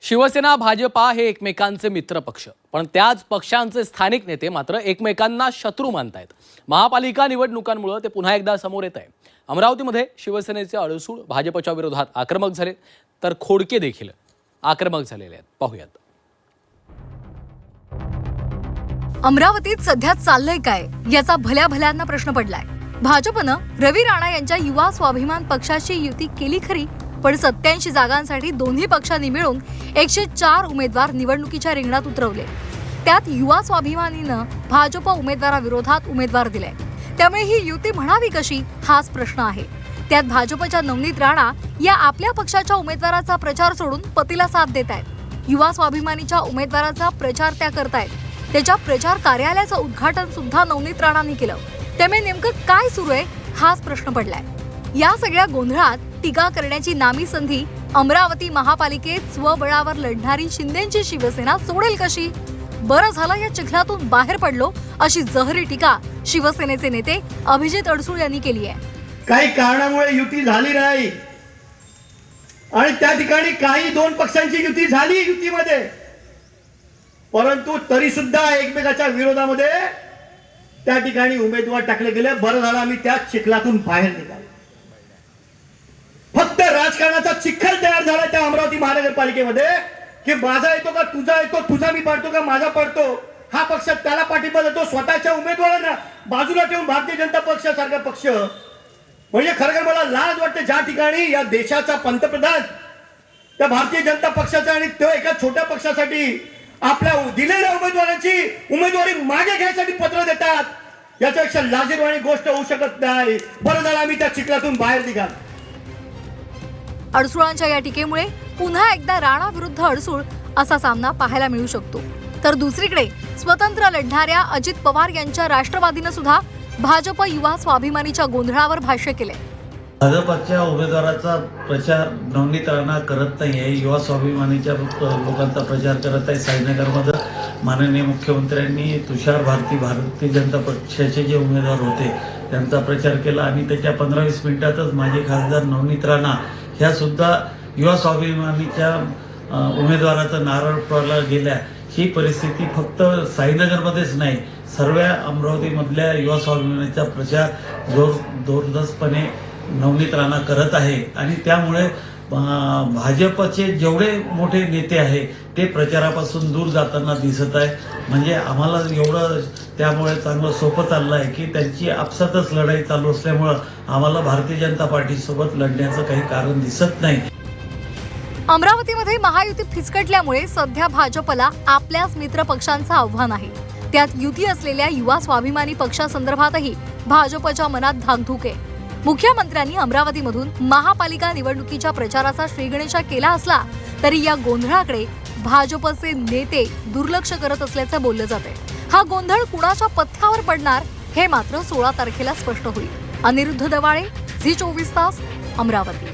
शिवसेना भाजपा हे एकमेकांचे मित्र पक्ष, पण त्याच पक्षांचे स्थानिक नेते मात्र एकमेकांना शत्रू मानतायत। महापालिका निवडणुकांमुळे ते पुन्हा एकदा समोर येत आहे। अमरावतीमध्ये शिवसेनेचे अडसूळ भाजपच्या विरोधात आक्रमक झाले, तर खोडके देखील आक्रमक झालेले आहेत। पाहूयात। अमरावतीत सध्या चाललंय काय याचा भल्या भल्यांना प्रश्न पडलाय। भाजपनं रवी राणा यांच्या युवा स्वाभिमान पक्षाची युती केली खरी, पण 87 जागांसाठी दोन्ही पक्षांनी मिळून 104 उमेदवार निवडणुकीच्या रिंगणात उतरवले। त्यात युवा स्वाभिमानीनं भाजप उमेदवाराविरोधात उमेदवार दिले, त्यामुळे ही युती म्हणावी कशी हाच प्रश्न आहे। त्यात भाजपच्या नवनीत राणा या आपल्या पक्षाच्या उमेदवाराचा प्रचार सोडून पतीला साथ देत आहेत। युवा स्वाभिमानीच्या उमेदवाराचा प्रचार त्या करतायत। त्याच्या प्रचार कार्यालयाचं उद्घाटन सुद्धा नवनीत राणांनी केलं, त्यामुळे नेमकं काय सुरू आहे हाच प्रश्न पडलाय। या सगळ्या गोंधळात टीका करण्याची नामी संधी अमरावती महापालिकेत स्वबळावर लढणारी शिंदेची शिवसेना सोडेल कशी? बरं झालं या चिखलातून बाहेर पडलो, अशी जहरी टीका शिवसेनेचे नेते अभिजित अडसूळ यांनी केली आहे। काही कारणामुळे युती झाली नाही आणि त्या ठिकाणी काही दोन पक्षांची युती झाली युतीमध्ये, परंतु तरी सुद्धा एकमेकाच्या विरोधामध्ये त्या ठिकाणी उमेदवार टाकले गेले। बरं झालं आम्ही त्या चिखलातून बाहेर निघालो। फक्त राजकारणाचा चिखल तयार झाला त्या अमरावती महानगरपालिकेमध्ये की माझा येतो का तुझा येतो, तुझा मी पडतो का माझा पडतो, हा पक्ष त्याला पाठिंबा देतो, स्वतःच्या उमेदवारांना बाजूला ठेवून भारतीय जनता पक्षासारखा पक्ष। म्हणजे खरं मला लाज वाटते ज्या ठिकाणी या देशाचा पंतप्रधान त्या भारतीय जनता पक्षाचा आणि तो एका छोट्या पक्षासाठी आपल्या दिलेल्या उमेदवारांची उमेदवारी मागे घ्यायसाठी पत्र देतात। याच्यापेक्षा लाजिरवाणी गोष्ट होऊ शकत नाही। बरं झालं आम्ही त्या चिखलातून बाहेर निघालो। अडसूळांच्या या टीकेमुळे पुन्हा एकदा राणा विरुद्ध अडसूळ असा सामना पाहायला मिळू शकतो। तर दुसरीकडे स्वतंत्र लढणाऱ्या अजित पवार यांच्या राष्ट्रवादीनं सुद्धा भाजप युवा स्वाभिमानीच्या गोंधळावर भाष्य केले। भाजपच्या उमेदवाराचा प्रचार नवनीत राणा करत नाही आहे, युवा स्वाभिमानीच्या लोकांचा प्रचार करत आहे। साईनगरमध्ये माननीय मुख्यमंत्र्यांनी तुषार भारती भारतीय जनता पक्षाचे जे उमेदवार होते त्यांचा प्रचार केला आणि त्याच्या 15-20 मिनिटातच माजी खासदार नवनीत राणा ह्या सुद्धा युवा स्वाभिमानीच्या उमेदवाराचा नारळ फोडला गेल्या। ही परिस्थिती फक्त साईनगरमध्येच नाही, सर्व अमरावतीमधल्या युवा स्वाभिमानीचा प्रचार जोरदस्तपणे नवनीत राणा करत आहे आणि त्यामुळे भाजपचे जेवढे मोठे नेते आहे ते प्रचारापासून दूर जाताना दिसत आहे। म्हणजे आम्हाला एवढं त्यामुळे चांगलं सोपं चाललं आहे की त्यांची आपसातच लढाई चालू असल्यामुळं आम्हाला भारतीय जनता पार्टीसोबत लढण्याचं काही कारण दिसत नाही। अमरावतीमध्ये महायुती फिसकटल्यामुळे सध्या भाजपला आपल्याच मित्र पक्षांचं आव्हान आहे। त्यात युती असलेल्या युवा स्वाभिमानी पक्षासंदर्भातही भाजपच्या मनात धाकधूक आहे। मुख्यमंत्र्यांनी अमरावतीमधून महापालिका निवडणुकीच्या प्रचाराचा श्रीगणेशा केला असला तरी या गोंधळाकडे भाजपचे नेते दुर्लक्ष करत असल्याचं बोललं जाते। हा गोंधळ कुणाच्या पथ्यावर पडणार हे मात्र 16 तारखेला स्पष्ट होईल। अनिरुद्ध दवाळे, झी 24 तास, अमरावती।